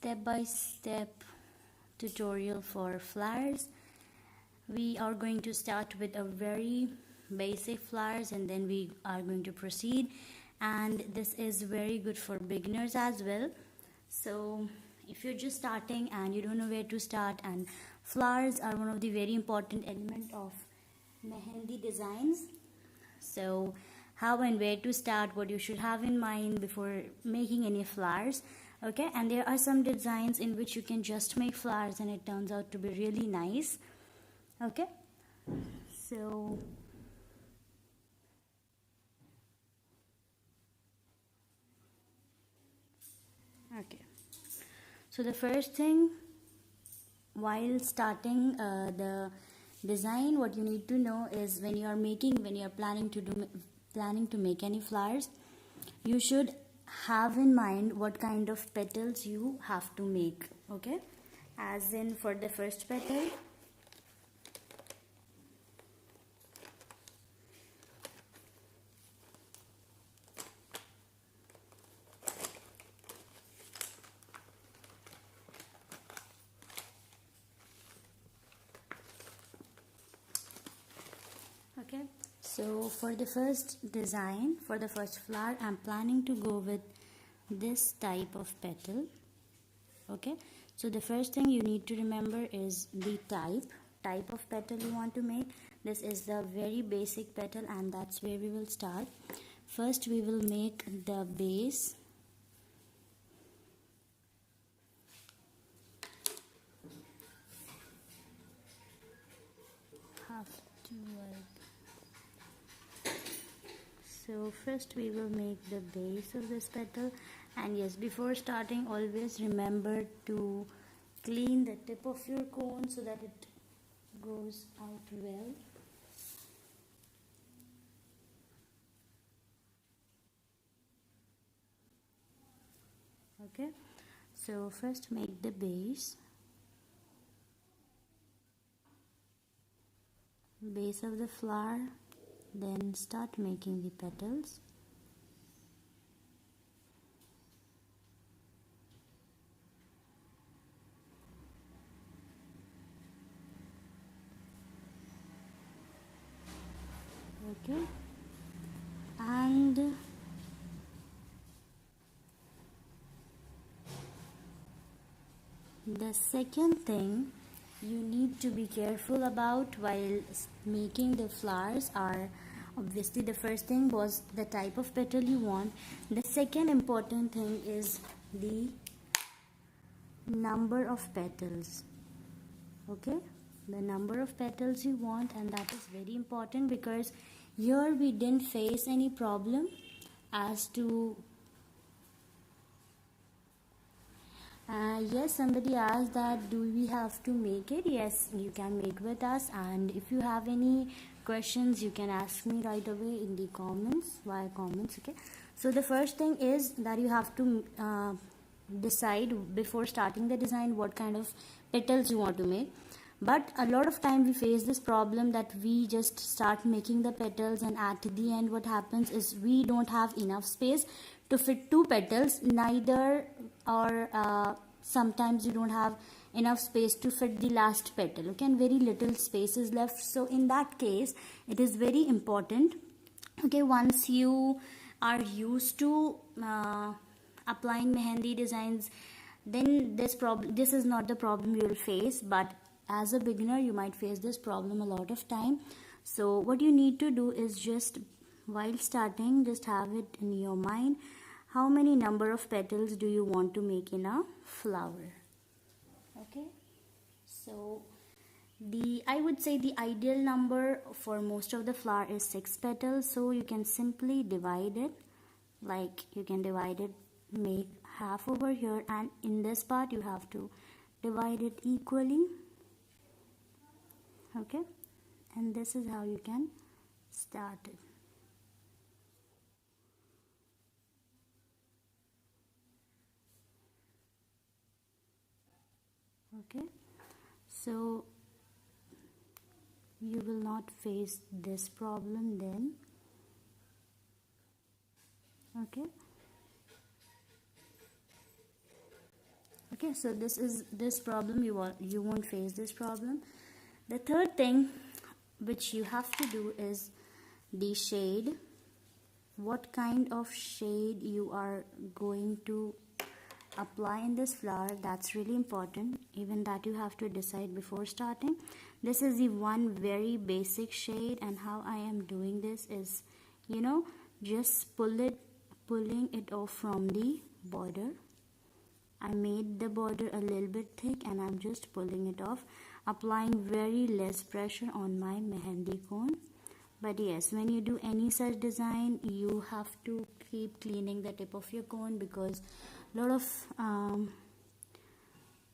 step-by-step tutorial for flowers. We are going to start with a very basic flowers and then we are going to proceed, and this is very good for beginners as well. So if you're just starting and you don't know where to start, and flowers are one of the very important element of mehendi designs, so how and where to start, what you should have in mind before making any flowers. Okay, and there are some designs in which you can just make flowers and it turns out to be really nice. Okay, so the first thing while starting the design, what you need to know is when you are planning to make any flowers, you should have in mind what kind of petals you have to make. Okay, as in for the first petal, okay, so for the first design, for the first flower, I'm planning to go with this type of petal. Okay, so the first thing you need to remember is the type of petal you want to make. This is the very basic petal and that's where we will start. First we will make the base. So first we will make the base of this petal, and yes, before starting always remember to clean the tip of your cone so that it goes out well. Okay, so first make the base of the flower, then start making the petals. Okay, and the second thing you need to be careful about while making the flowers are, obviously the first thing was the type of petal you want. The second important thing is the number of petals. Okay, the number of petals you want, and that is very important because here we didn't face any problem as to yes, somebody asked that do we have to make it. Yes, you can make with us, and if you have any questions you can ask me right away in the comments, via comments. Okay, so the first thing is that you have to decide before starting the design what kind of petals you want to make. But a lot of time we face this problem that we just start making the petals and at the end what happens is we don't have enough space to fit 2 petals, neither or sometimes you don't have enough space to fit the last petal. Okay, and very little space is left. So in that case it is very important, okay, once you are used to applying mehendi designs, then this is not the problem you will face, but as a beginner you might face this problem a lot of time. So what you need to do is just while starting just have it in your mind, how many number of petals do you want to make in a flower. Okay, so I would say the ideal number for most of the flower is 6 petals, so you can simply divide it, like you can divide it, make half over here, and in this part you have to divide it equally. Okay, and this is how you can start it. Okay, so you will not face this problem then. Okay, Okay, so this problem, you won't face this problem. The third thing which you have to do is the shade. What kind of shade you are going to apply in this flower, that's really important. Even that you have to decide before starting. This is the one very basic shade, and how I am doing this is, just pulling it off from the border. I made the border a little bit thick and I'm just pulling it off, applying very less pressure on my mehendi cone. But yes, when you do any such design, you have to keep cleaning the tip of your cone, because a lot of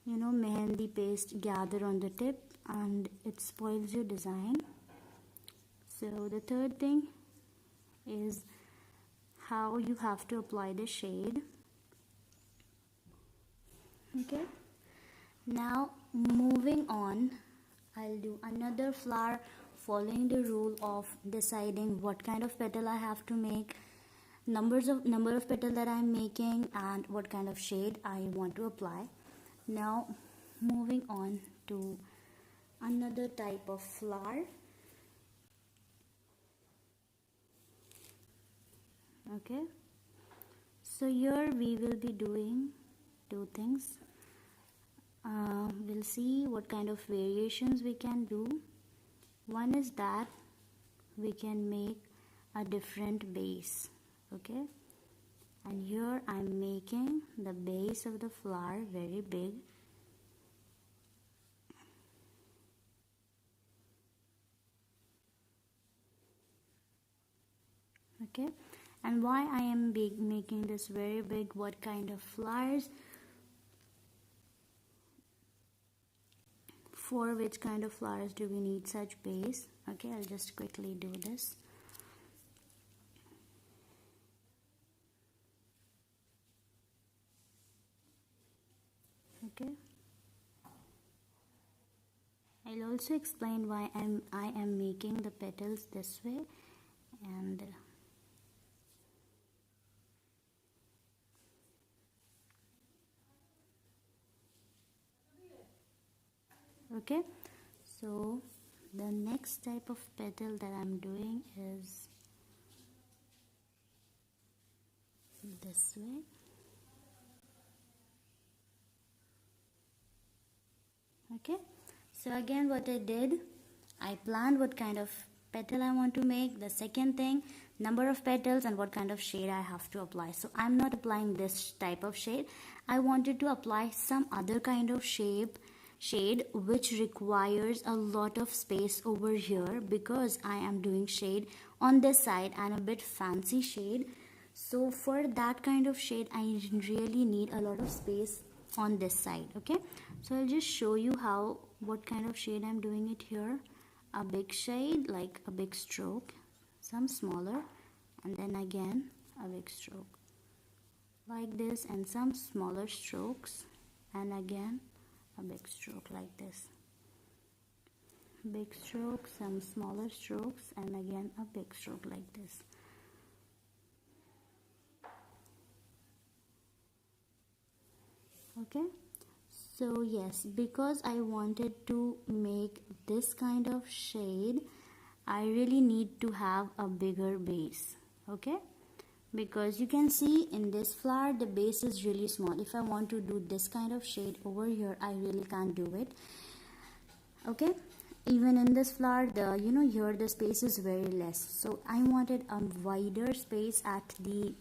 mehendi paste gather on the tip and it spoils your design. So the third thing is how you have to apply the shade. Okay, now moving on, I'll do another flower following the rule of deciding what kind of petal I have to make, number of petal that I'm making, and what kind of shade I want to apply. Now moving on to another type of flower. Okay, so here we will be doing two things. We'll see what kind of variations we can do. One is that we can make a different base. Okay, and here I'm making the base of the flower very big. Okay, and why I am making this very big, what kind of flowers, for which kind of flowers do we need such base? Okay, I'll just quickly do this. Okay, I'll also explain why I am making the petals this way. And okay, so the next type of petal that I'm doing is this way. Okay, so again what I did, I planned what kind of petal I want to make. The second thing, number of petals and what kind of shade I have to apply. So I'm not applying this type of shade. I wanted to apply some other kind of shade which requires a lot of space over here, because I am doing shade on this side and a bit fancy shade. So for that kind of shade I really need a lot of space on this side. Okay, so I'll just show you what kind of shade I'm doing it here. A big shade, like a big stroke, some smaller, and then again a big stroke like this, and some smaller strokes, and again a big stroke like this. Big stroke, some smaller strokes, and again a big stroke like this. Okay, so yes, because I wanted to make this kind of shade, I really need to have a bigger base. Okay, because you can see in this flower the base is really small. If I want to do this kind of shade over here, I really can't do it. Okay, even in this flower, here the space is very less, so I wanted a wider space at the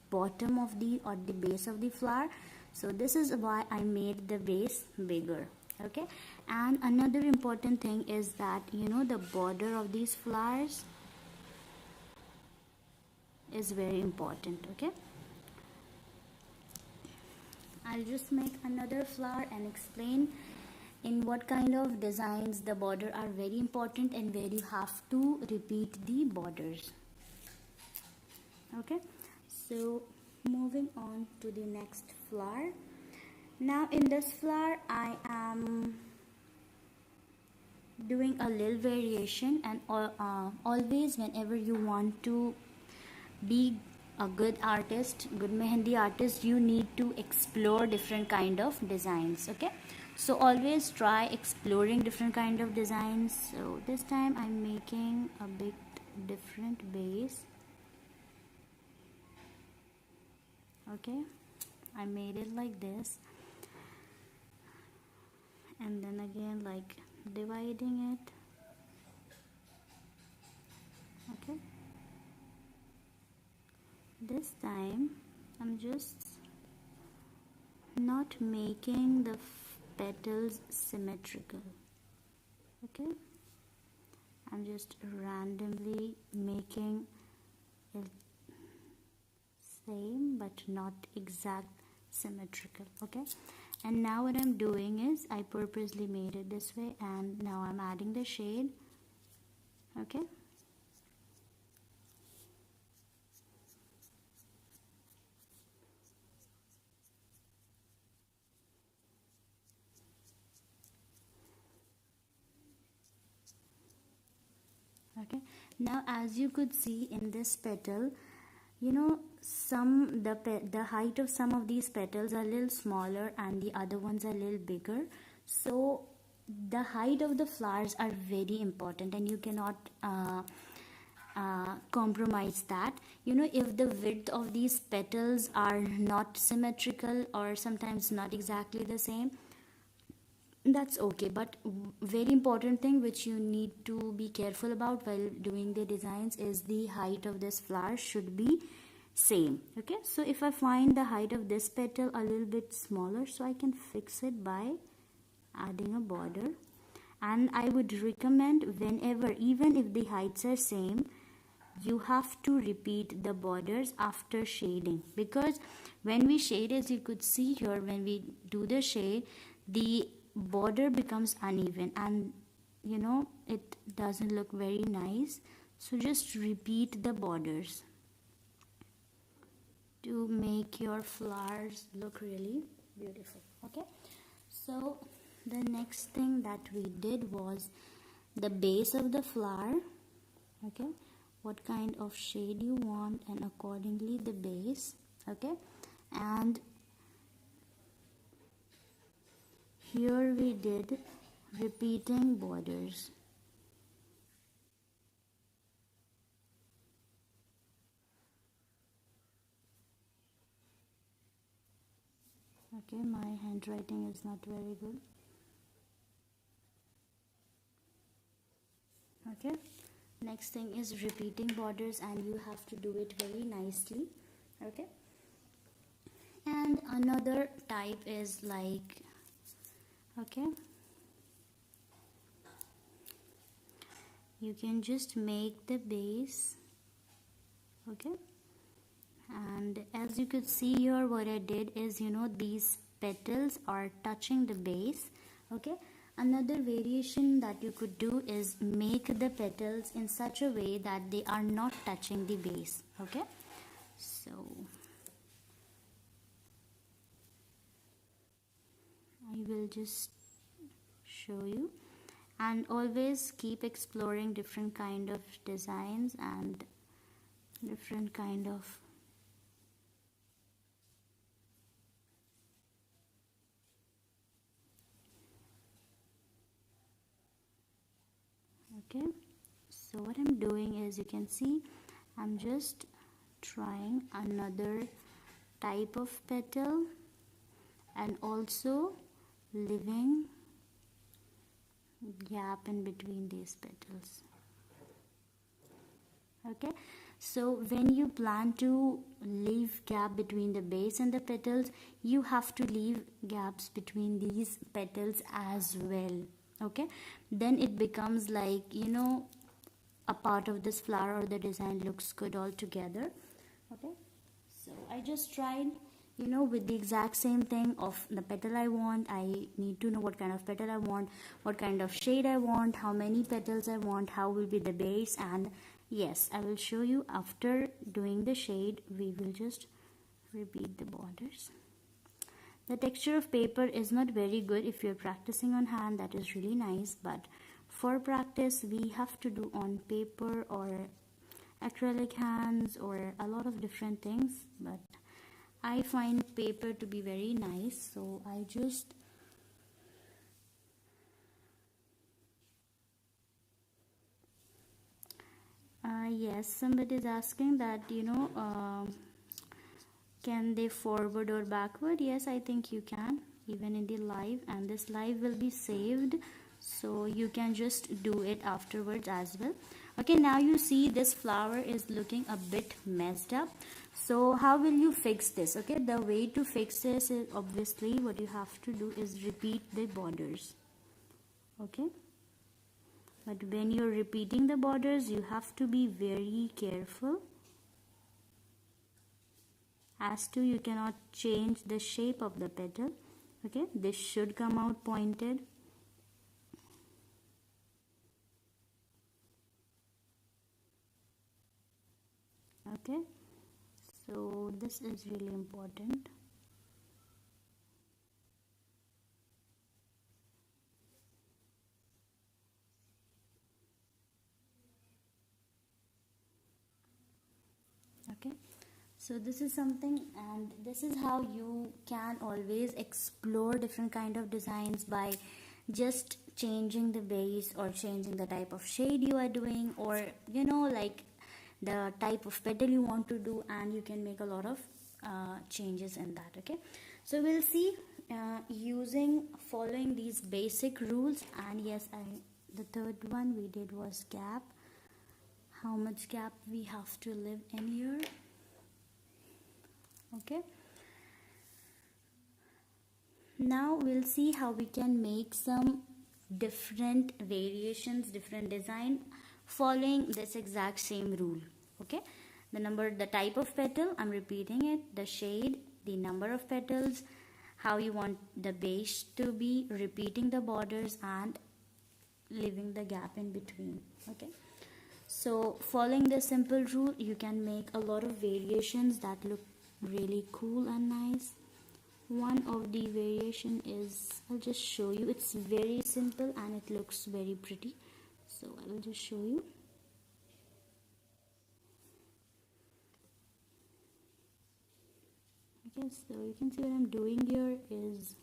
bottom of the base of the flower. So this is why I made the base bigger. Okay, and another important thing is that the border of these flowers is very important. Okay, I'll just make another flower and explain in what kind of designs the border are very important and where you have to repeat the borders. Okay, so moving on to the next flower. Now in this flower I am doing a little variation, and always whenever you want to be a good artist, good mehendi artist, you need to explore different kind of designs. Okay, so always try exploring different kind of designs. So this time I'm making a bit different base. Okay, I made it like this, and then again like dividing it. Okay, this time I'm just not making the petals symmetrical. Okay, I'm just randomly making it same but not exact symmetrical. Okay, and now what I'm doing is I purposely made it this way, and now I'm adding the shade. Okay, okay, now as you could see in this petal, you know, the height of some of these petals are a little smaller and the other ones are a little bigger. So the height of the flowers are very important, and you cannot compromise that. You know, if the width of these petals are not symmetrical or sometimes not exactly the same, that's okay. But very important thing which you need to be careful about while doing the designs is the height of this flower should be same. Okay, so if I find the height of this petal a little bit smaller, so I can fix it by adding a border. And I would recommend, whenever, even if the heights are same, you have to repeat the borders after shading, because when we shade, as you could see here, when we do the shade, the border becomes uneven and you know it doesn't look very nice. So just repeat the borders to make your flowers look really beautiful. Okay, so the next thing that we did was the base of the flower. Okay, what kind of shade you want, and accordingly the base. Okay, and here we did repeating borders. Okay, my handwriting is not very good. Okay, next thing is repeating borders, and you have to do it very nicely. Okay, and another type is like, okay, you can just make the base. Okay, and as you could see here, what I did is, you know, these petals are touching the base. Okay, another variation that you could do is make the petals in such a way that they are not touching the base. Okay, so I will just show you, and always keep exploring different kind of designs and different kind of okay. So what I'm doing is, you can see I'm just trying another type of petal and also leaving gap in between these petals. Okay, so when you plan to leave gap between the base and the petals, you have to leave gaps between these petals as well. Okay, then it becomes like, you know, a part of this flower or the design looks good all together. Okay, so I just tried, you know, with the exact same thing of the petal I want. I need to know what kind of petal I want, what kind of shade I want, how many petals I want, how will be the base. And yes, I will show you after doing the shade. We will just repeat the borders. The texture of paper is not very good. If you're practicing on hand, that is really nice, but for practice we have to do on paper or acrylic hands or a lot of different things, but I find paper to be very nice, so I just yes, somebody is asking that, can they forward or backward? Yes, I think you can, even in the live, and this live will be saved, so you can just do it afterwards as well. Okay, now you see this flower is looking a bit messed up. So how will you fix this? Okay, the way to fix this is obviously what you have to do is repeat the borders. Okay, but when you're repeating the borders, you have to be very careful as to you cannot change the shape of the petal. Okay, this should come out pointed. Okay, so this is really important. Okay, so this is something, and this is how you can always explore different kind of designs by just changing the base or changing the type of shade you are doing, or like the type of petal you want to do, and you can make a lot of changes in that. Okay, so we'll see using following these basic rules. And yes, the third one we did was gap, how much gap we have to live in here. Okay, now we'll see how we can make some different variations, different design following this exact same rule. Okay, the type of petal, I'm repeating it, the shade, the number of petals, how you want the base to be, repeating the borders, and leaving the gap in between. Okay, so following this simple rule, you can make a lot of variations that look really cool and nice. One of the variation is, I'll just show you, it's very simple and it looks very pretty, so I will just show you. Okay, so you can see what I'm doing here is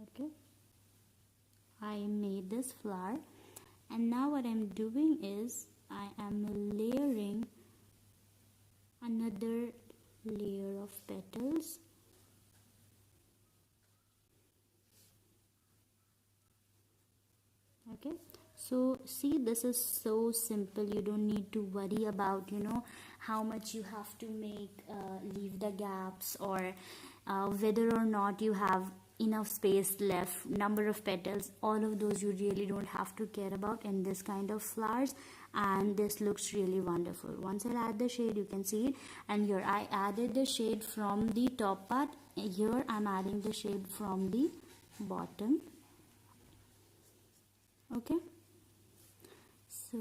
okay, I made this flower, and now what I'm doing is I am layering another layer of petals. Okay, so see, this is so simple. You don't need to worry about how much you have to make, leave the gaps, or whether or not you have enough space left, number of petals. All of those you really don't have to care about in this kind of flowers, and this looks really wonderful. Once I add the shade, you can see it, and here I added the shade from the top part, here I'm adding the shade from the bottom. Okay, so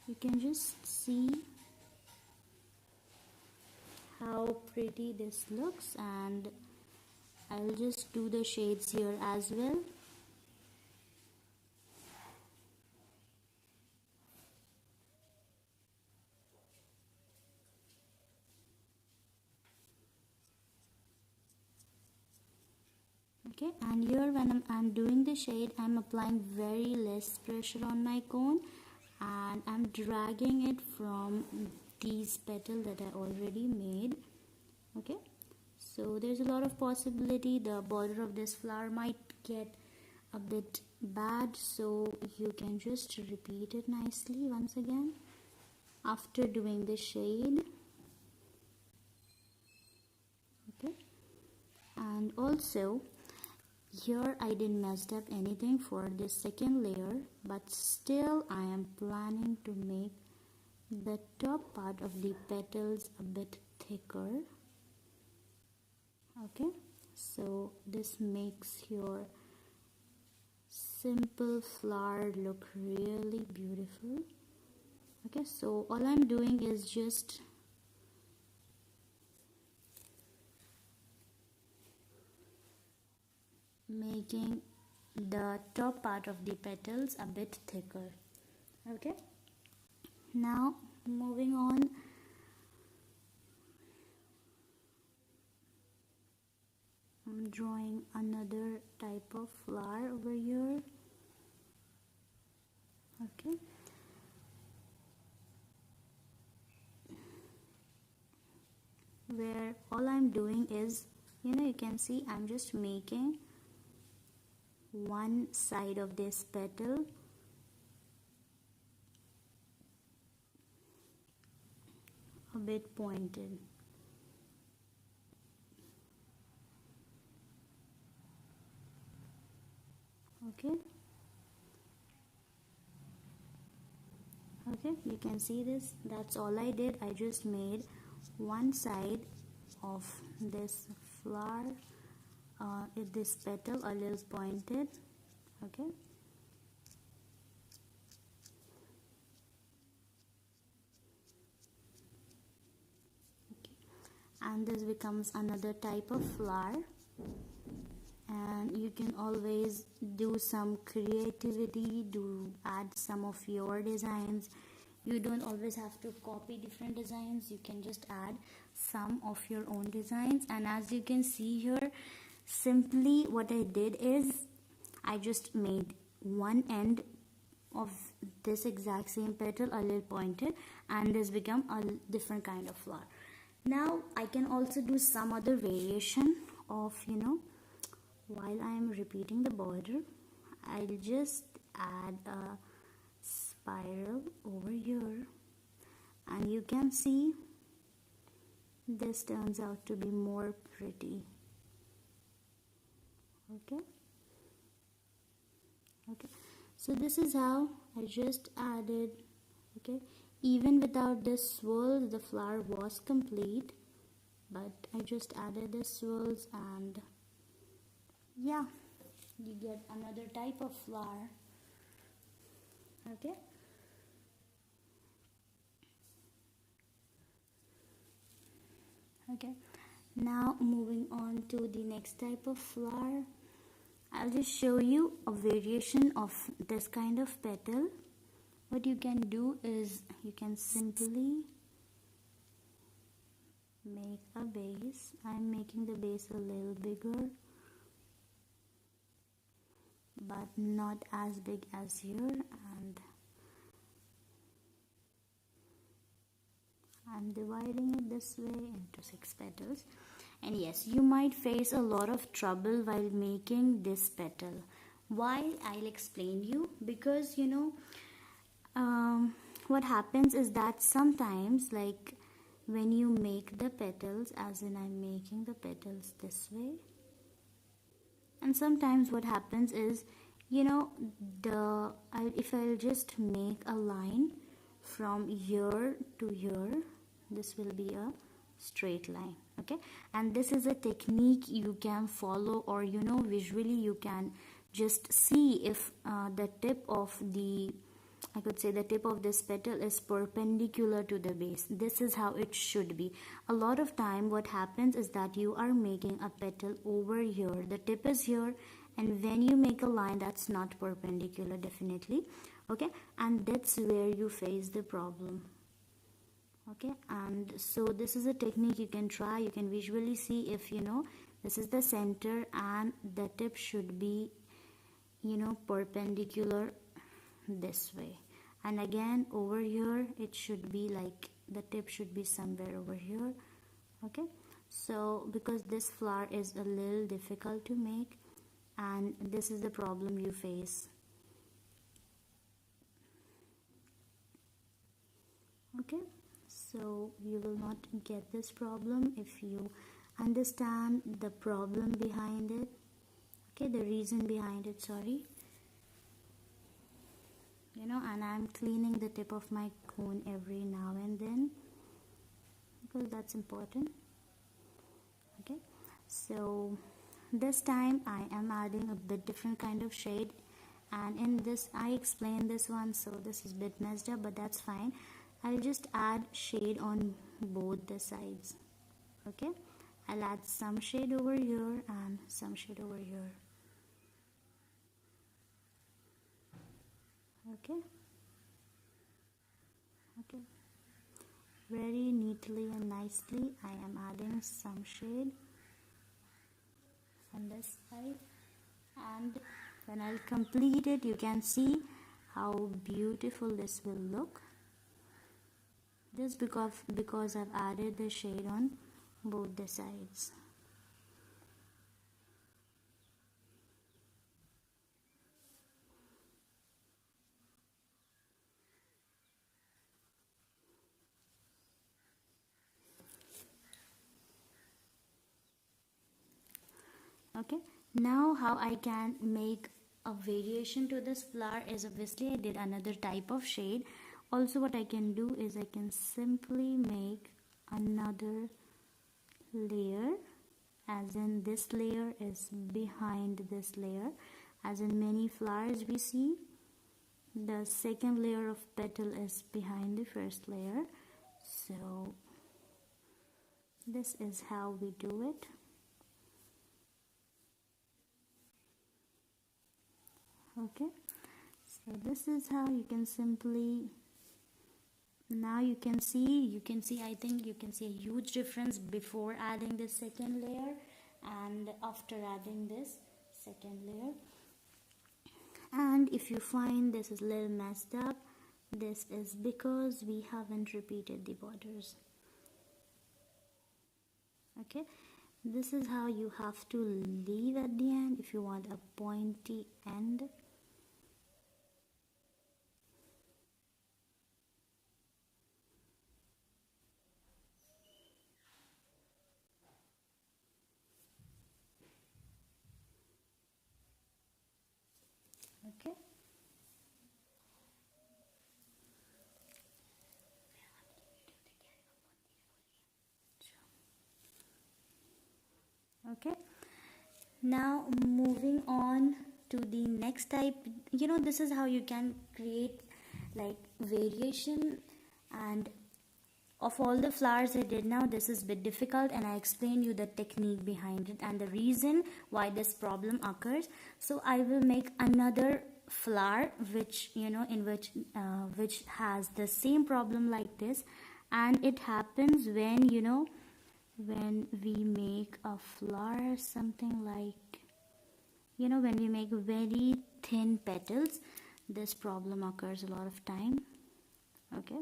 you can just see how pretty this looks, and I'll just do the shades here as well. Okay, and here when I'm doing the shade, I'm applying very less pressure on my cone, and I'm dragging it from these petals that I already made. Okay, so there's a lot of possibility the border of this flower might get a bit bad, so you can just repeat it nicely once again after doing the shade. Okay, and also here I didn't mess up anything for this second layer, but still I am planning to make the top part of the petals a bit thicker. Okay, so this makes your simple flower look really beautiful. Okay, so all I'm doing is just making the top part of the petals a bit thicker. Okay, now moving on, I'm drawing another type of flower over here. Okay, where all I'm doing is, you can see I'm just making one side of this petal a bit pointed. Okay, you can see this. That's all I did. I just made one side of this flower, this petal a little pointed. Okay, and this becomes another type of flower. And you can always do some creativity, add some of your designs. You don't always have to copy different designs, you can just add some of your own designs. And as you can see here, simply what I did is I just made one end of this exact same petal a little pointed, and this become a different kind of flower. Now I can also do some other variation of, while I am repeating the border, I'll just add a spiral over here, and you can see this turns out to be more pretty. Okay, so this is how I just added. Okay, even without this swirl the flower was complete, but I just added the swirls, and yeah, you get another type of flower. Okay, now moving on to the next type of flower, I'll just show you a variation of this kind of petal. What you can do is you can simply make a base. I'm making the base a little bigger, but not as big as here, and I'm dividing it this way into 6 petals. And yes, you might face a lot of trouble while making this petal. Why? I'll explain you. Because what happens is that sometimes, like when you make the petals, as in I'm making the petals this way, and sometimes what happens is, if I'll just make a line from here to here, this will be a straight line. Okay, and this is a technique you can follow, or visually you can just see if the tip of this petal is perpendicular to the base. This is how it should be. A lot of time what happens is that you are making a petal over here, the tip is here, and when you make a line, that's not perpendicular, definitely. Okay, and that's where you face the problem. Okay, and so this is a technique you can try. You can visually see if this is the center and the tip should be perpendicular this way, and again over here it should be like the tip should be somewhere over here. Okay, so because this flower is a little difficult to make, and this is the problem you face. Okay, so you will not get this problem if you understand the problem behind it. Okay, the reason behind it, sorry. And I'm cleaning the tip of my cone every now and then because that's important. Okay, so this time I am adding a bit different kind of shade, and in this I explained this one, so this is a bit messed up, but that's fine. I'll just add shade on both the sides. Okay, I'll add some shade over here and some shade over here. Okay, okay, very neatly and nicely I am adding some shade on this side, and when I'll complete it you can see how beautiful this will look. This because I've added the shade on both the sides. Okay, now how I can make a variation to this flower is, obviously I did another type of shade. Also what I can do is I can simply make another layer, as in this layer is behind this layer. As in many flowers we see, the second layer of petal is behind the first layer. So this is how we do it. Okay, so this is how you can simply, now you can see I think you can see a huge difference before adding this second layer and after adding this second layer. And if you find this is a little messed up, this is because we haven't repeated the borders. Okay, this is how you have to leave at the end if you want a pointy end. Okay, okay, now moving on to the next type. This is how you can create like variation, and of all the flowers I did now, this is a bit difficult, and I explained you the technique behind it and the reason why this problem occurs. So I will make another flower which which has the same problem like this. And it happens when when we make a flower something like, when we make very thin petals, this problem occurs a lot of time. Okay,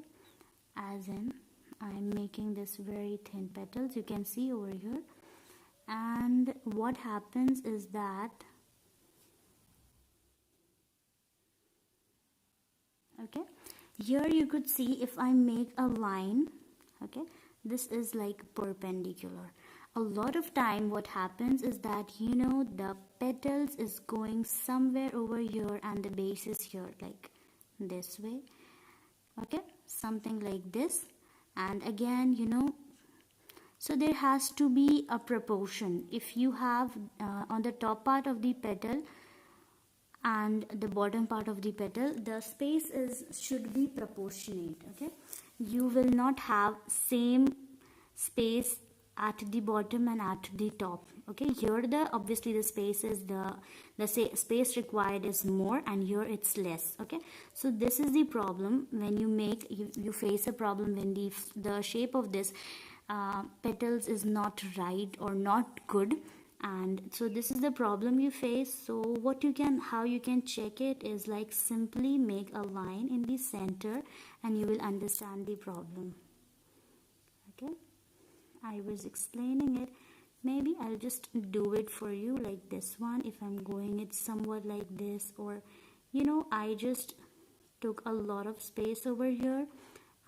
as in I'm making this very thin petals, you can see over here. And what happens is that, okay, here you could see if I make a line, okay, this is like perpendicular. A lot of time what happens is that the petals is going somewhere over here and the base is here, like this way. Okay, something like this. And again, so there has to be a proportion. If you have on the top part of the petal and the bottom part of the petal, the space should be proportionate. Okay, you will not have same space at the bottom and at the top. Okay, here obviously the space is the space required is more, and here it's less. Okay, so this is the problem when you face a problem when the shape of this petals is not right or not good. And so this is the problem you face. So how you can check it is like simply make a line in the center and you will understand the problem. Okay, I was explaining it. Maybe I'll just do it for you like this one. If I'm going it somewhat like this, or I just took a lot of space over here,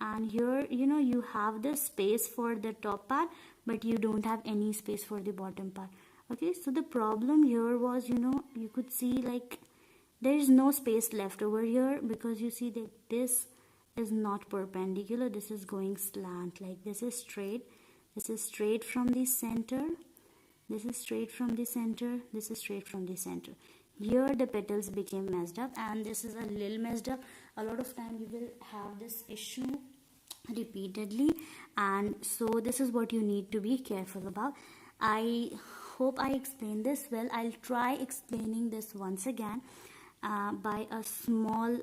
and here you have the space for the top part but you don't have any space for the bottom part. Okay, so the problem here was, you could see like there is no space left over here, because you see that this is not perpendicular, this is going slant, like this is straight from the center, this is straight from the center, this is straight from the center. Here the petals became messed up, and this is a little messed up. A lot of time you will have this issue repeatedly, and so this is what you need to be careful about. I hope I explained this well. I'll try explaining this once again by a small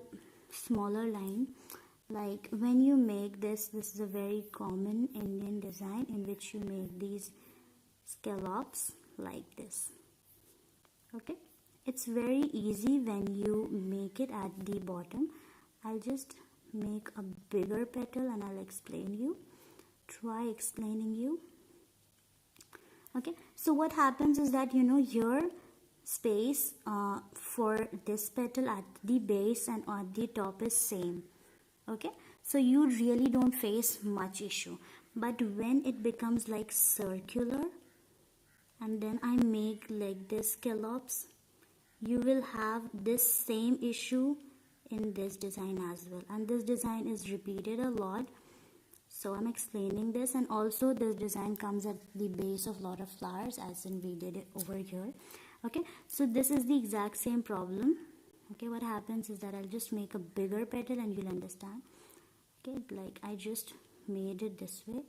smaller line. Like when you make this is a very common Indian design in which you make these scallops like this. Okay, it's very easy when you make it at the bottom. I'll just make a bigger petal and I'll explain you. Try explaining you. Okay, so what happens is that your space for this petal at the base and at the top is same. Okay, so you really don't face much issue. But when it becomes like circular and then I make like this scallops, you will have this same issue in this design as well, and this design is repeated a lot. So I'm explaining this, and also this design comes at the base of lot of flowers as in we did it over here. Okay, so this is the exact same problem. Okay, what happens is that I'll just make a bigger petal and you'll understand. Okay, like I just made it this way.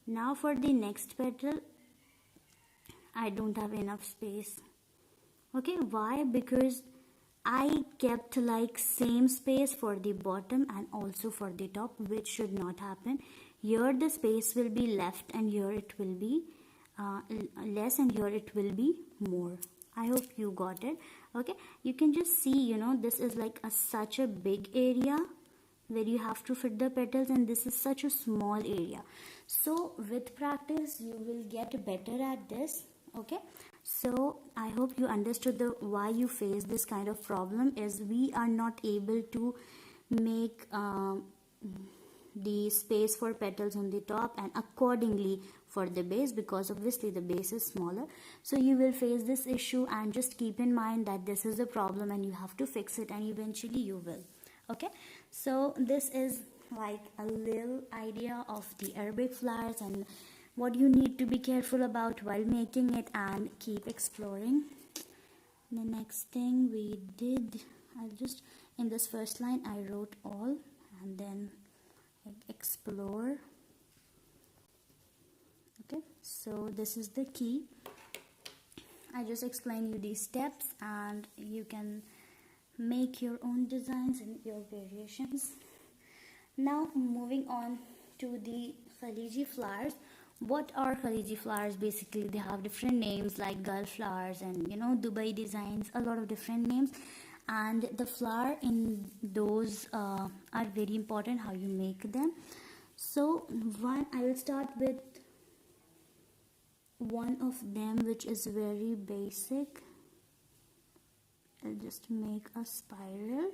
Now for the next petal, I don't have enough space. Okay, why? Because I kept like same space for the bottom and also for the top, which should not happen. Here the space will be left and here it will be less and here it will be more. I hope you got it. Okay, you can just see, this is like such a big area where you have to fit the petals, and this is such a small area. So with practice you will get better at this. Okay, so I hope you understood the why you face this kind of problem is we are not able to make the space for petals on the top and accordingly for the base, because obviously the base is smaller. So you will face this issue, and just keep in mind that this is the problem and you have to fix it, and eventually you will. Okay, so this is like a little idea of the Arabic flowers and what you need to be careful about while making it, and keep exploring. The next thing we did, in this first line I wrote all and then explore. Okay, so this is the key. I just explain you these steps and you can make your own designs and your variations. Now moving on to the Khaliji flowers. What are Khaliji flowers? Basically they have different names like Gulf flowers and Dubai designs, a lot of different names, and the flower in those are very important, how you make them. So I will start with one of them which is very basic. I'll just make a spiral.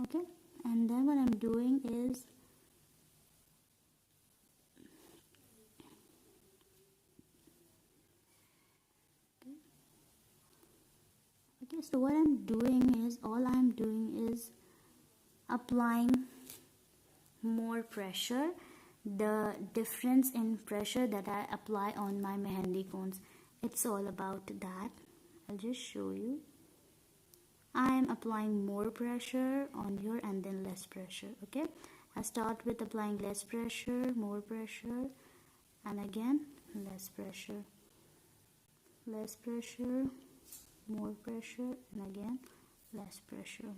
Okay, and then what I'm doing is so what I'm doing is applying more pressure. The difference in pressure that I apply on my mehendi cones, it's all about that. I'll just show you. I am applying more pressure on here and then less pressure. Okay, I start with applying less pressure, more pressure, and again less pressure, more pressure, and again less pressure.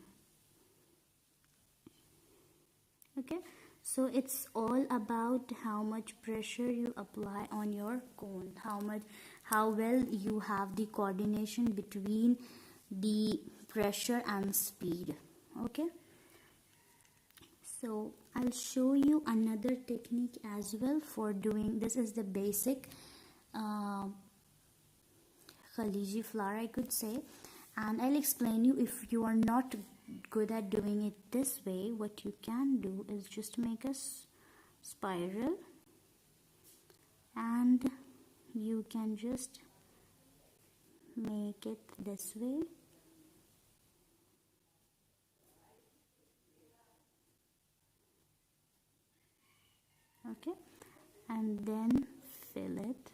Okay, so it's all about how much pressure you apply on your cone, how well you have the coordination between the pressure and speed. Okay, so I'll show you another technique as well for doing this. Is the basic Khaliji flower, I could say, and I'll explain you. If you are not good at doing it this way, what you can do is just make a spiral and you can just make it this way. Okay, and then fill it.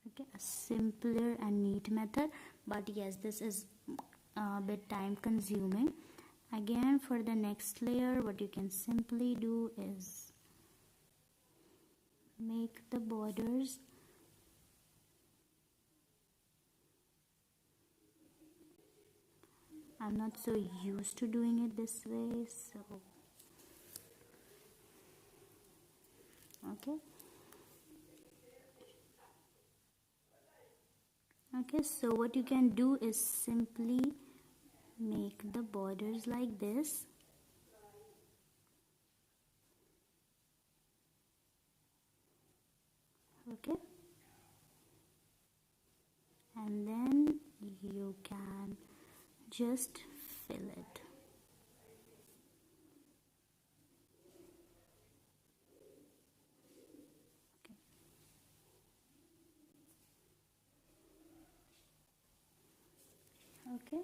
Okay, a simpler and neat method, but yes, this is a bit time consuming. Again, for the next layer, what you can simply do is make the borders I'm not so used to doing it this way, so okay. Okay, so what you can do is simply make the borders like this. Okay, and then you can just fill it. Okay,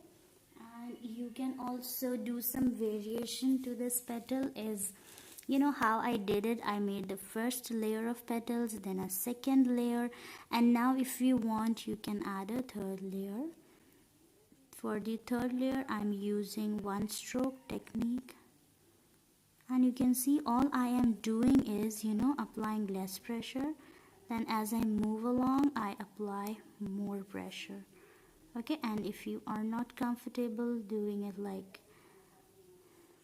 and you can also do some variation to this petal. Is, you know how I did it? I made the first layer of petals, then a second layer, and now if you want you can add a third layer. For the third layer I'm using one stroke technique, and you can see all I am doing is, you know, applying less pressure. Then as I move along I apply more pressure. Okay, and if you are not comfortable doing it like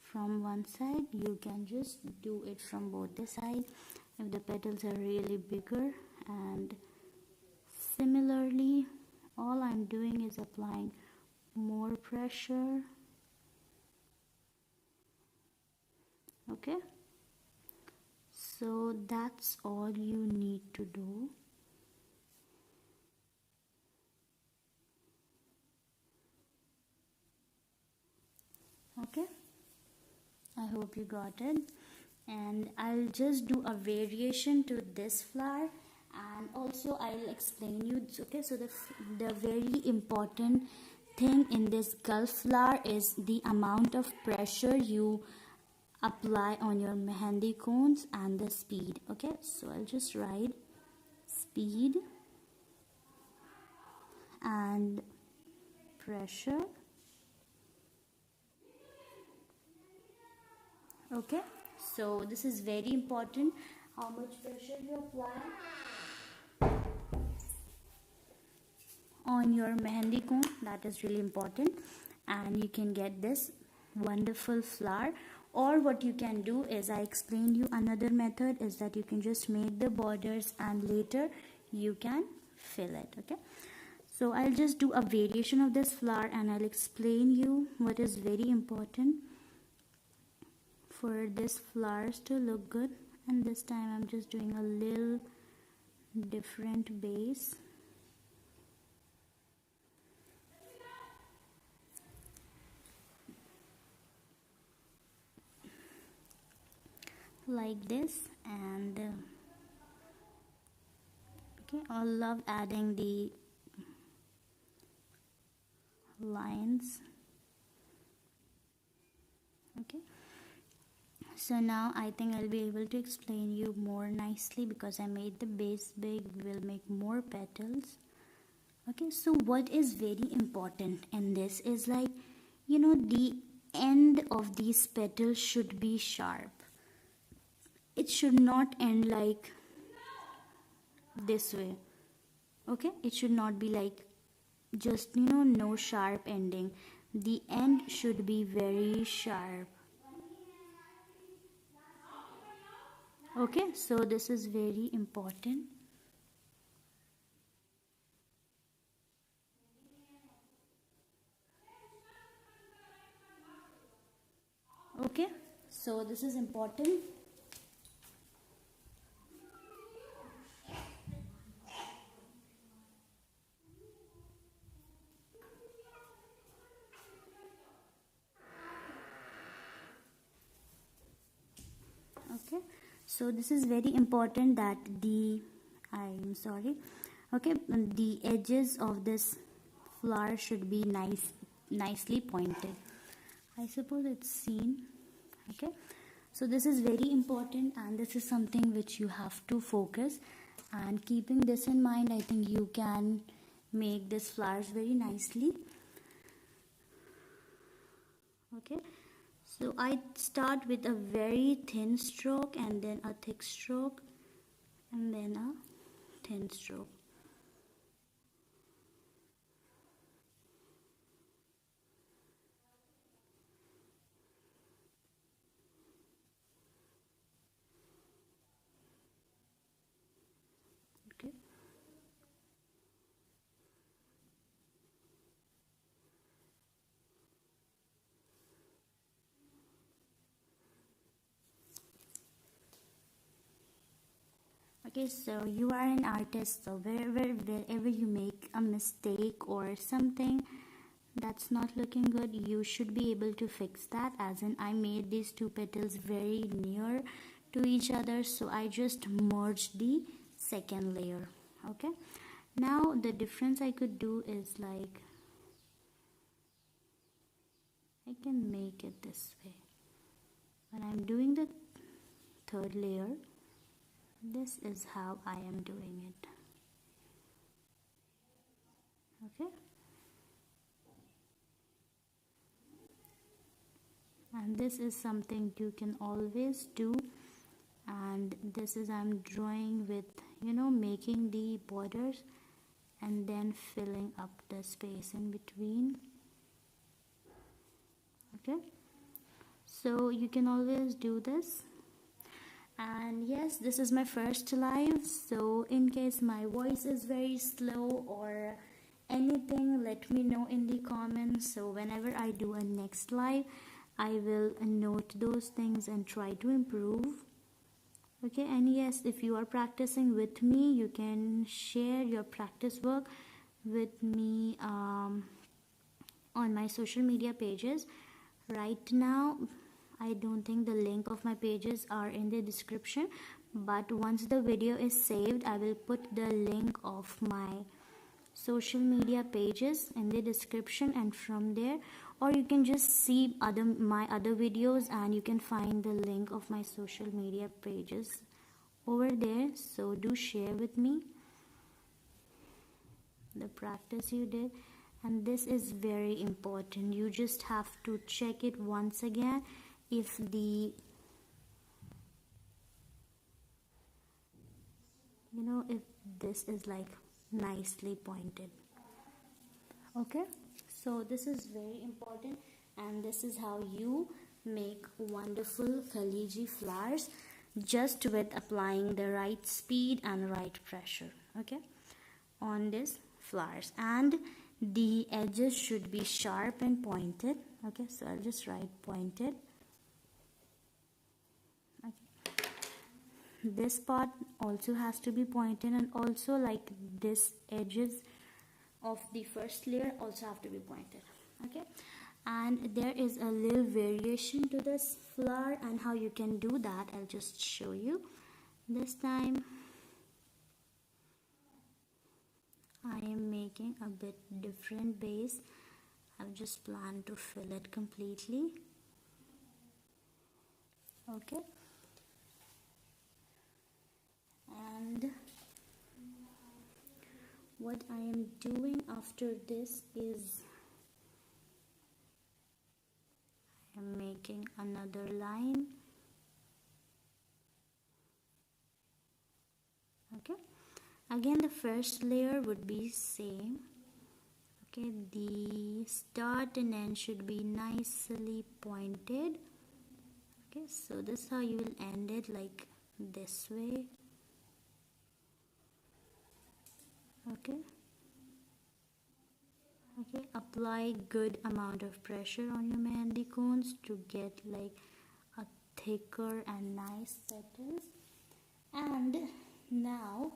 from one side, you can just do it from both the sides if the petals are really bigger. And similarly, all I'm doing is applying more pressure. Okay, so that's all you need to do. Okay, I hope you got it. And I'll just do a variation to this flower, and also I'll explain you. Okay, so the very important thing in this Gulf flower is the amount of pressure you apply on your mehendi cones and the speed. Okay, so I'll just write speed and pressure. Okay, so this is very important, how much pressure you apply on your mehendi cone. That is really important, and you can get this wonderful flower. Or what you can do is, I explained you another method, is that you can just make the borders and later you can fill it. Okay, so I'll just do a variation of this flower and I'll explain you what is very important for this flowers to look good. And this time I'm just doing a little different base. Like this, and okay, I love adding the lines. Okay, so now I think I'll be able to explain you more nicely because I made the base big. We'll make more petals. Okay, so what is very important in this is, like, you know, the end of these petals should be sharp. It should not end like this way. Okay, it should not be like just, you know, no sharp ending. The end should be very sharp. Okay, so this is very important. Okay, so this is important. Okay, so this is very important that I'm sorry, okay, the edges of this flower should be nicely pointed. I suppose it's seen. Okay, so this is very important, and this is something which you have to focus. And keeping this in mind, I think you can make these flowers very nicely. Okay, so I start with a very thin stroke, and then a thick stroke, and then a thin stroke. Okay, so you are an artist, so wherever you make a mistake or something that's not looking good, you should be able to fix that. As in, I made these two petals very near to each other, so I just merged the second layer. Okay, now the difference I could do is like, I can make it this way. When I'm doing the third layer, this is how I am doing it. Okay, and this is something you can always do. And this is, I'm drawing with, making the borders and then filling up the space in between. Okay, so you can always do this. And yes, this is my first live, so in case my voice is very slow or anything, let me know in the comments, so whenever I do a next live, I will note those things and try to improve. Okay, and yes, if you are practicing with me, you can share your practice work with me on my social media pages. Right now, I don't think the link of my pages are in the description, but once the video is saved, I will put the link of my social media pages in the description, and from there, or you can just see my other videos and you can find the link of my social media pages over there. So do share with me the practice you did. And this is very important, you just have to check it once again if the if this is like nicely pointed. Okay, so this is very important, and this is how you make wonderful calligraphy flowers, just with applying the right speed and right pressure, okay, on these flowers. And the edges should be sharp and pointed. Okay, so I'll just write pointed. Okay, this part also has to be pointed, and also like this edges of the first layer also have to be pointed. Okay, and there is a little variation to this flower, and how you can do that I'll just show you this time. I am making a bit different base. I've just planned to fill it completely. Okay, and what I am doing after this is I am making another line. Okay, again the first layer would be same. Okay, the start and end should be nicely pointed. Okay, so this is how you will end it, like this way. Okay, okay, apply good amount of pressure on your mehndi cones to get like a thicker and nice petals. And now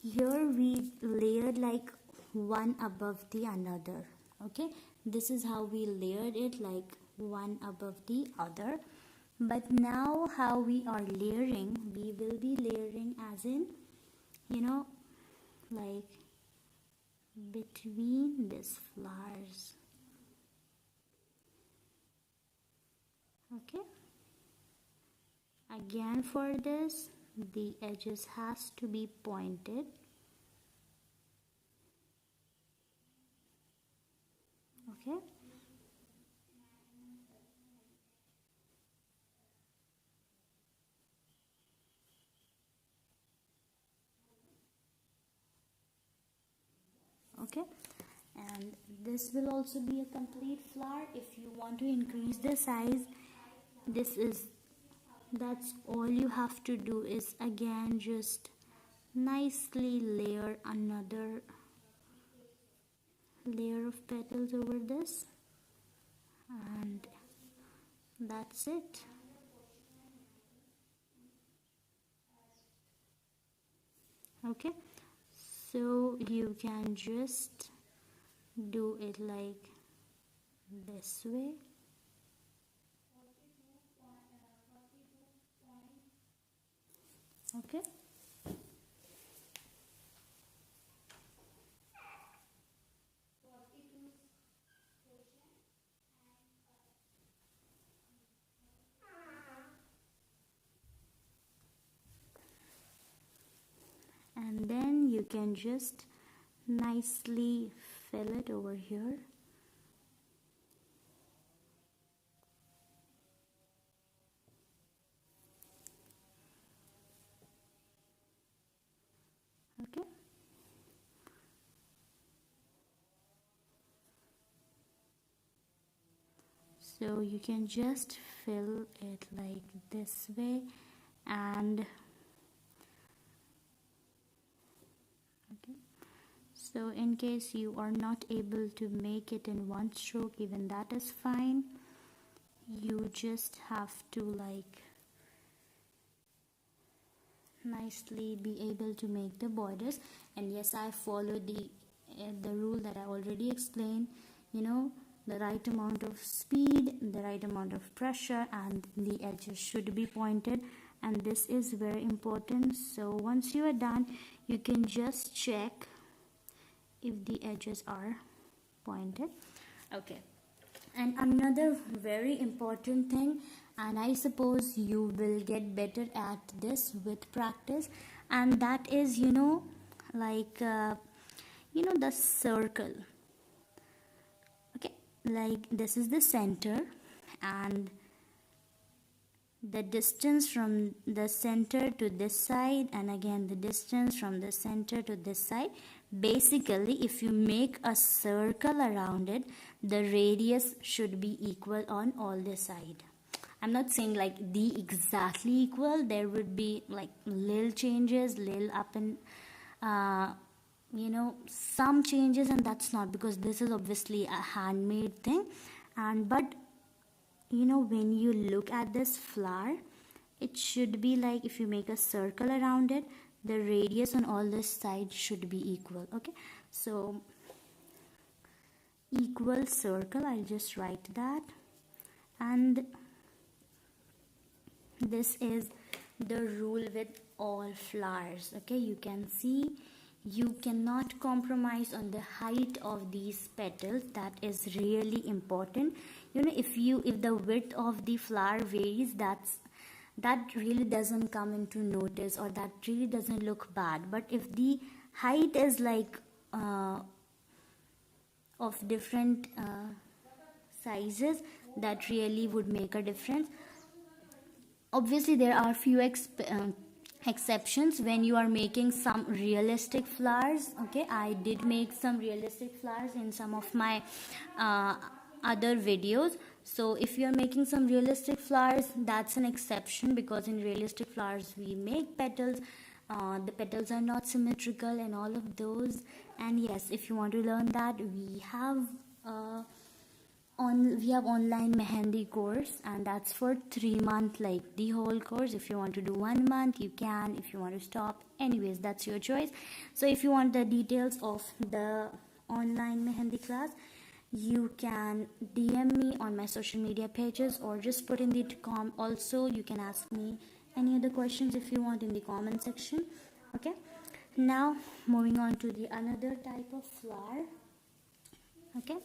here we layered like one above the another. Okay, this is how we layered it, like one above the other. But now how we are layering, we will be layering as in, like between these flowers. Okay, again for this the edges has to be pointed. Okay, okay, and this will also be a complete flower. If you want to increase the size, that's all you have to do, is again just nicely layer another layer of petals over this, and that's it. Okay, so you can just do it like this way. Okay, and then you can just nicely fill it over here. Okay, so you can just fill it like this way. And okay, so in case you are not able to make it in one stroke, even that is fine. You just have to like nicely be able to make the borders. And yes, I follow the rule that I already explained, you know, the right amount of speed, the right amount of pressure, and the edges should be pointed, and this is very important. So once you are done, you can just check if the edges are pointed. Okay, and another very important thing, and I suppose you will get better at this with practice, and that is, you know, like the circle. Okay, like this is the center, and the distance from the center to this side, and again the distance from the center to this side. Basically, if you make a circle around it, the radius should be equal on all the side. I'm not saying like the exactly equal, there would be like little changes, little up and some changes, and that's not, because this is obviously a handmade thing. And but when you look at this flower, it should be like, if you make a circle around it, the radius on all the sides should be equal. Okay, so equal circle, I'll just write that. And this is the rule with all flowers. Okay, you can see you cannot compromise on the height of these petals. That is really important. If the width of the flower varies, that really doesn't come into notice, or that really doesn't look bad. But if the height is like of different sizes, that really would make a difference. Obviously there are few exceptions when you are making some realistic flowers. Okay, I did make some realistic flowers in some of my other videos. So if you are making some realistic flowers, that's an exception, because in realistic flowers we make petals. The petals are not symmetrical and all of those. And yes, if you want to learn that, we have online mehendi course, and that's for 3 months, like the whole course. If you want to do 1 month, you can. If you want to stop, anyways, that's your choice. So if you want the details of the online mehendi class, you can DM me on my social media pages, or just put in the also you can ask me any other questions if you want in the comment section. Okay, now moving on to the another type of flower. Okay,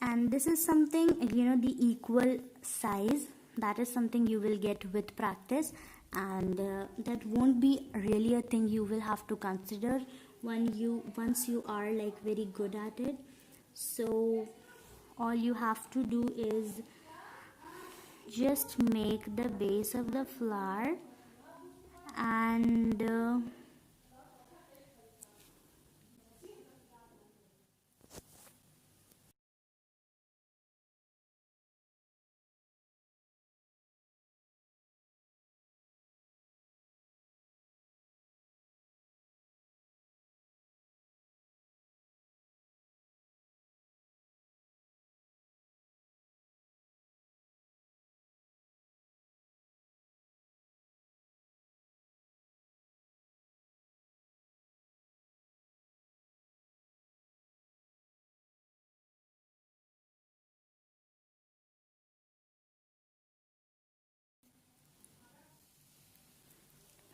and this is something, the equal size, that is something you will get with practice. And that won't be really a thing you will have to consider once you are like very good at it. So all you have to do is just make the base of the flower, and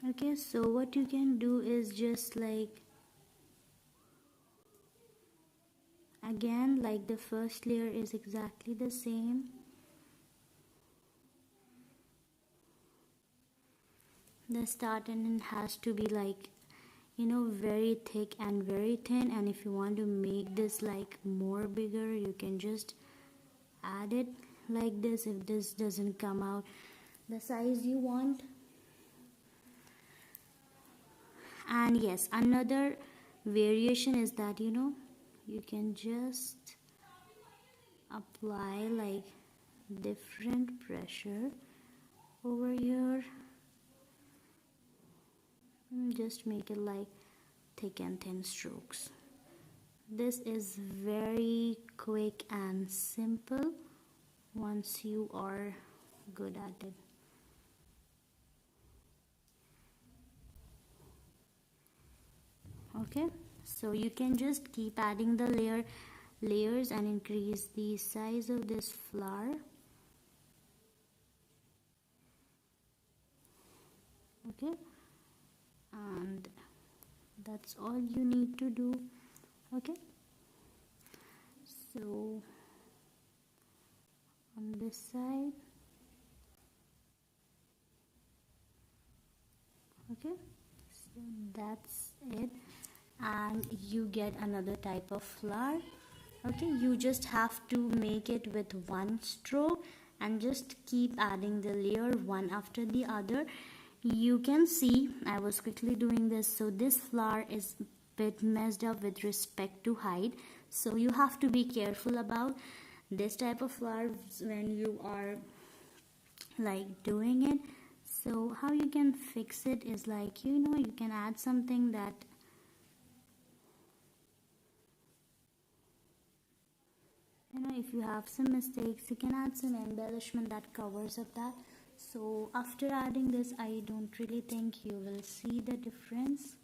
Okay, so what you can do is just like, again, like the first layer is exactly the same. The start and end has to be like, you know, very thick and very thin, and if you want to make this like more bigger, you can just add it like this if this doesn't come out the size you want. And yes, another variation is that, you know, you can just apply like different pressure over here. Just make it like thick and thin strokes. This is very quick and simple once you are good at it. Okay, so you can just keep adding the layers and increase the size of this flower. Okay, and that's all you need to do. Okay, so on this side, okay, so that's it, and you get another type of flower. Okay, you just have to make it with one stroke and just keep adding the layer one after the other. You can see I was quickly doing this, so this flower is a bit messed up with respect to height, so you have to be careful about this type of flowers when you are like doing it. So how you can fix it is like, you know, you can add something that, you know, if you have some mistakes, you can add some embellishment that covers up that. So after adding this, I don't really think you will see the difference,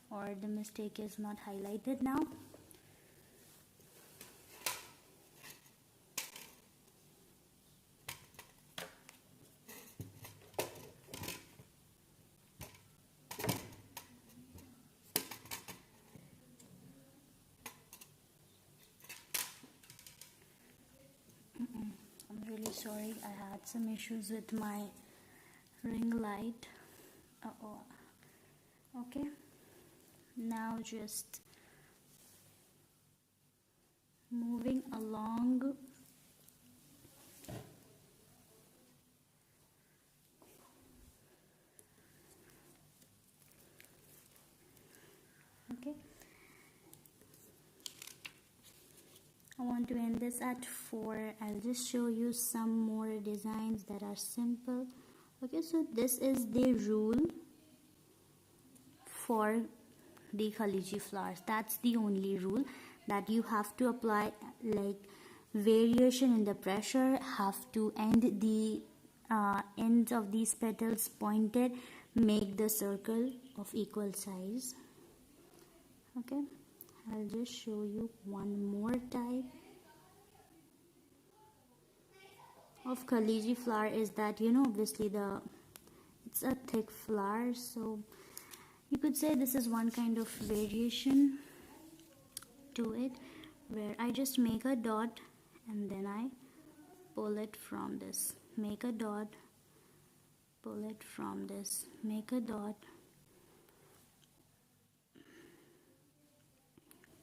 or the mistake is not highlighted now. I'm really sorry, I had some issues with my ring light. Uh-oh. Okay, now just moving along. Okay, I want to end this at 4. I'll just show you some more designs that are simple. Okay, so this is the rule for the Khaliji flowers. That's the only rule, that you have to apply like variation in the pressure, have to end the ends of these petals pointed, make the circle of equal size. Okay, I'll just show you one more type of Khaliji flower. Is that, you know, obviously it's a thick flower, so you could say this is one kind of variation to it, where I just make a dot and then I pull it from this, make a dot, pull it from this, make a dot,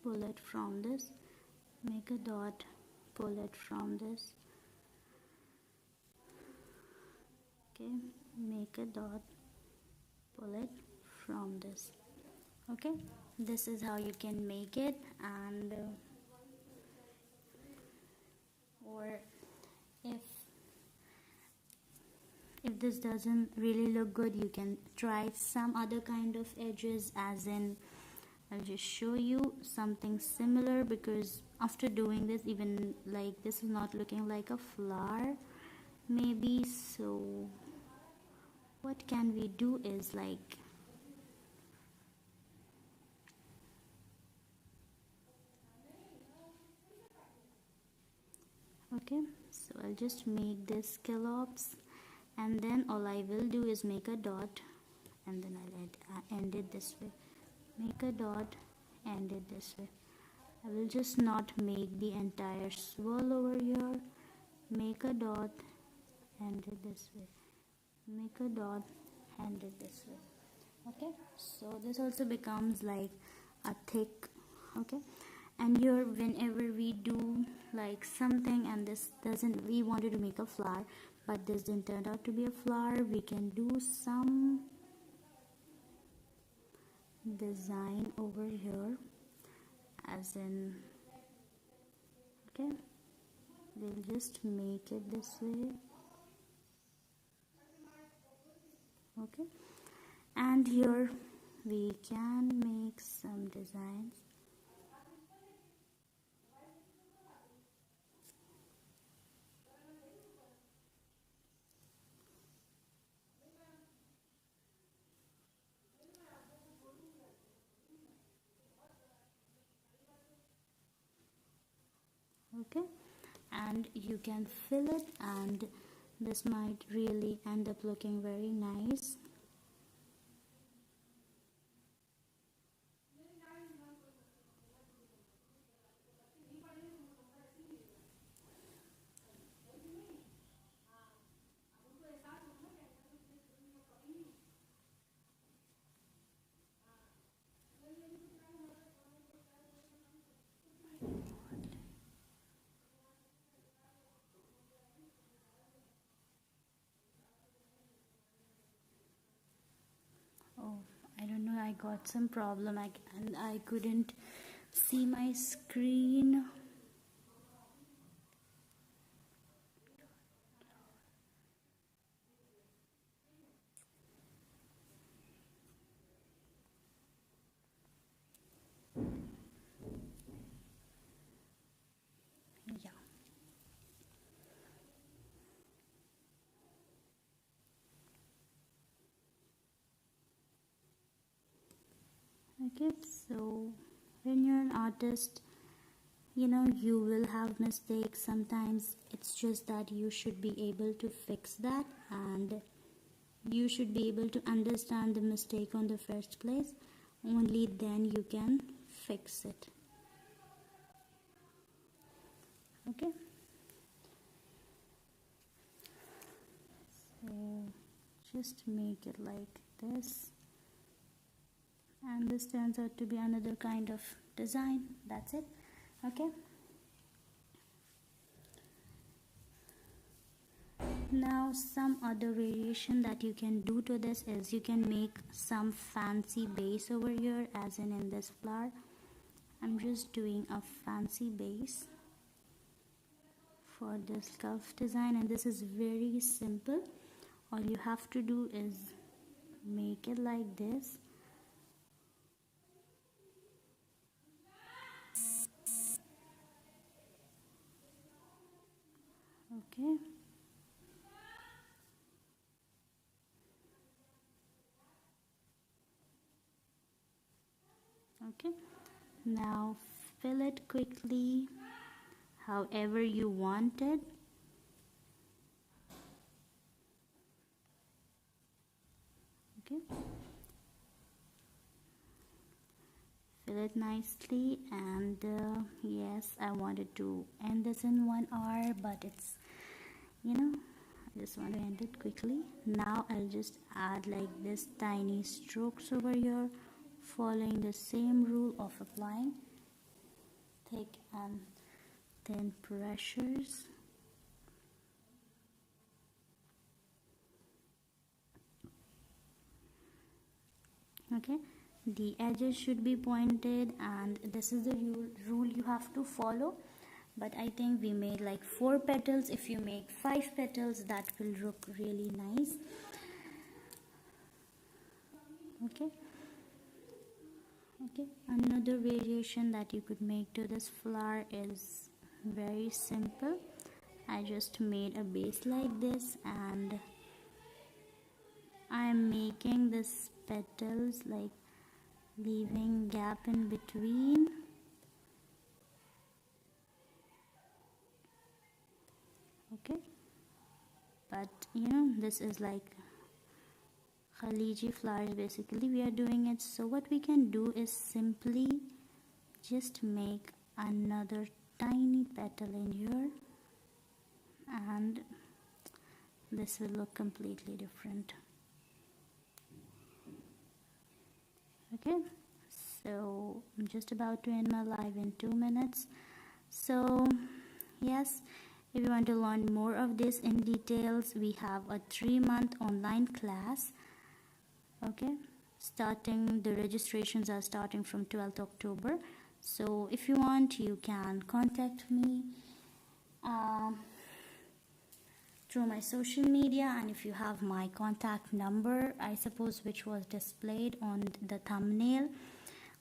pull it from this, make a dot, pull it from this. Okay, make a dot, pull it from this. Okay, this is how you can make it. And or if this doesn't really look good, you can try some other kind of edges, as in I'll just show you something similar, because after doing this, even like this is not looking like a flower maybe. So what can we do is like, okay, so I'll just make this scallops, and then all I will do is make a dot and then I'll end it this way. Make a dot, end it this way. I will just not make the entire swirl over here. Make a dot, end it this way. Make a dot, end it this way. Okay, so this also becomes like a thick. Okay, and here whenever we do like something and this doesn't, we wanted to make a flower but this didn't turn out to be a flower, we can do some design over here, as in, okay, we'll just make it this way. Okay, and here we can make some designs. Okay, and you can fill it, and this might really end up looking very nice. Oh, I don't know, I got some problem and I couldn't see my screen. Yeah. Okay, so when you're an artist, you know, you will have mistakes sometimes. It's just that you should be able to fix that, and you should be able to understand the mistake on the first place. Only then you can fix it. Okay, so just make it like this, and this turns out to be another kind of design. That's it. Okay, now some other variation that you can do to this is you can make some fancy base over here, as in this flower. I'm just doing a fancy base for this scarf design, and this is very simple. All you have to do is make it like this. Okay, okay, now fill it quickly however you want it. Okay, fill it nicely, and yes, I wanted to end this in 1 hour, but it's, you know, I just want to end it quickly. Now I'll just add like this tiny strokes over here, following the same rule of applying thick and thin pressures. Okay, the edges should be pointed, and this is the rule you have to follow. But I think we made like 4 petals. If you make 5 petals, that will look really nice. Okay, okay, another variation that you could make to this flower is very simple. I just made a base like this, and I am making this petals like leaving gap in between. Okay, but you know, this is like Khaliji flowers basically we are doing it. So what we can do is simply just make another tiny petal in here, and this will look completely different. Okay, so I'm just about to end my live in 2 minutes. So yes, if you want to learn more of this in details, we have a 3-month online class. Okay, the registrations are starting from 12th October. So if you want, you can contact me through my social media, and if you have my contact number, I suppose, which was displayed on the thumbnail,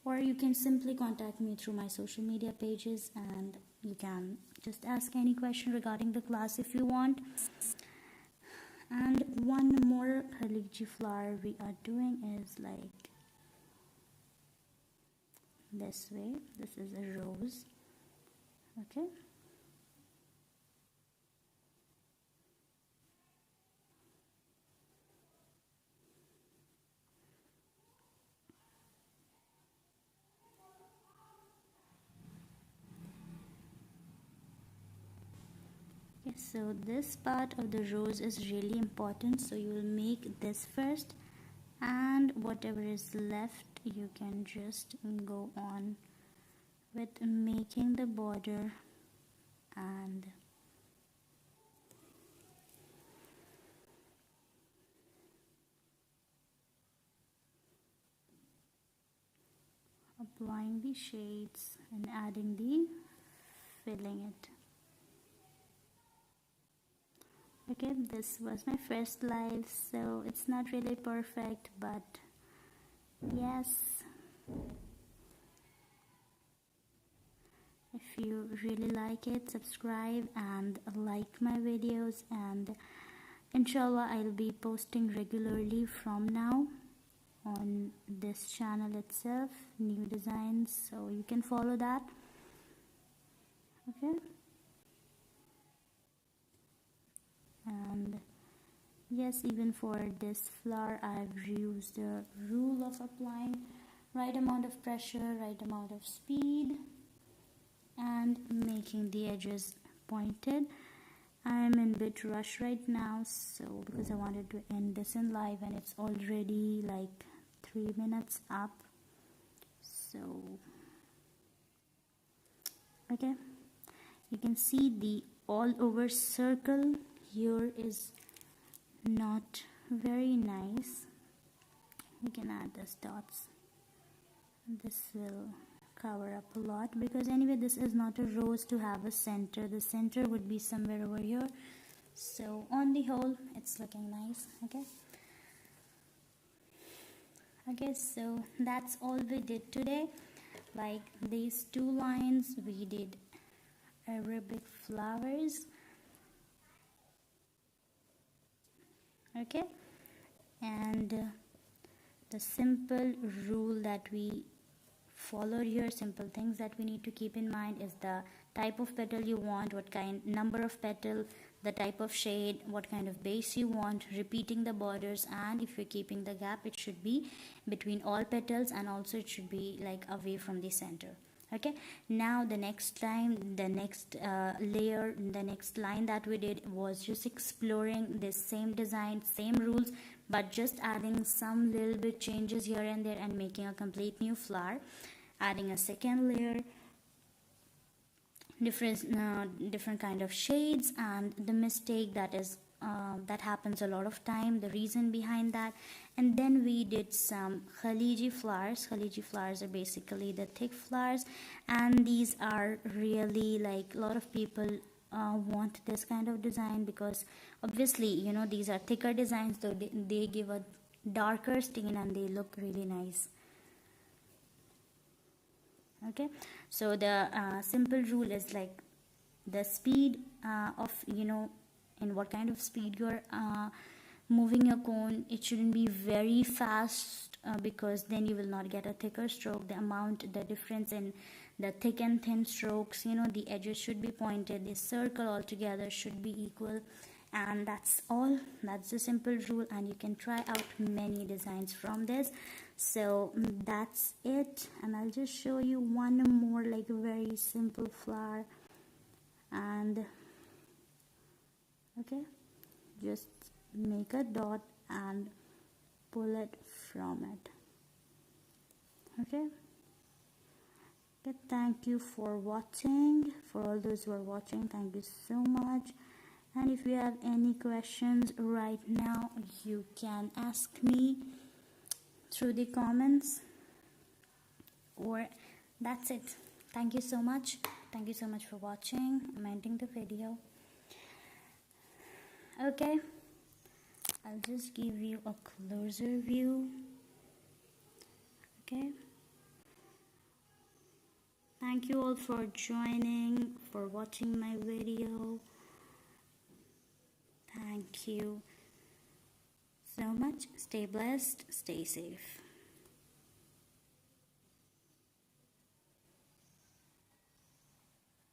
or you can simply contact me through my social media pages, and you can just ask any question regarding the class if you want. And one more Khaliji flower we are doing is like this way. This is a rose. Okay, so this part of the rose is really important, so you will make this first, and whatever is left you can just go on with making the border and applying the shades and adding the filling it. Okay, this was my first live, so it's not really perfect, but yes, if you really like it, subscribe and like my videos, and inshallah I'll be posting regularly from now on this channel itself, new designs, so you can follow that. Okay, and yes, even for this flower I've used the rule of applying right amount of pressure, right amount of speed, and making the edges pointed. I'm in a bit rush right now, so because I wanted to end this in live, and it's already like 3 minutes up. So okay, you can see the all over circle here is not very nice. We can add these dots. This will cover up a lot, because anyway this is not a rose to have a center. The center would be somewhere over here. So on the whole it's looking nice. Okay, so that's all we did today. Like these 2 lines we did Arabic flowers. Okay, and the simple rule that we followed here, simple things that we need to keep in mind, is the type of petal you want, what kind, number of petal, the type of shade, what kind of base you want, repeating the borders, and if you're keeping the gap, it should be between all petals, and also it should be like away from the center. Okay, now the next time, the next layer, the next line that we did was just exploring this same design, same rules, but just adding some little bit changes here and there and making a complete new flower, adding a second layer, different kind of shades. And the mistake that is that happens a lot of time, the reason behind that. And then we did some Khaliji flowers. Khaliji flowers are basically the thick flowers, and these are really like a lot of people want this kind of design, because obviously, you know, these are thicker designs, so they give a darker stain and they look really nice. Okay, so the simple rule is like the speed of, you know, in what kind of speed you're moving a cone. It shouldn't be very fast, because then you will not get a thicker stroke. The difference in the thick and thin strokes, you know, the edges should be pointed, the circle altogether should be equal, And that's all. That's the simple rule, and you can try out many designs from this. So that's it, and I'll just show you one more, like a very simple flower. And okay, just make a dot and pull it from it. Okay, thank you for watching. For all those who are watching, thank you so much. And if you have any questions right now, you can ask me through the comments. Or that's it. Thank you so much. Thank you so much for watching. I'm ending the video. Okay, I'll just give you a closer view. Okay, thank you all for joining, for watching my video. Thank you so much. Stay blessed, stay safe.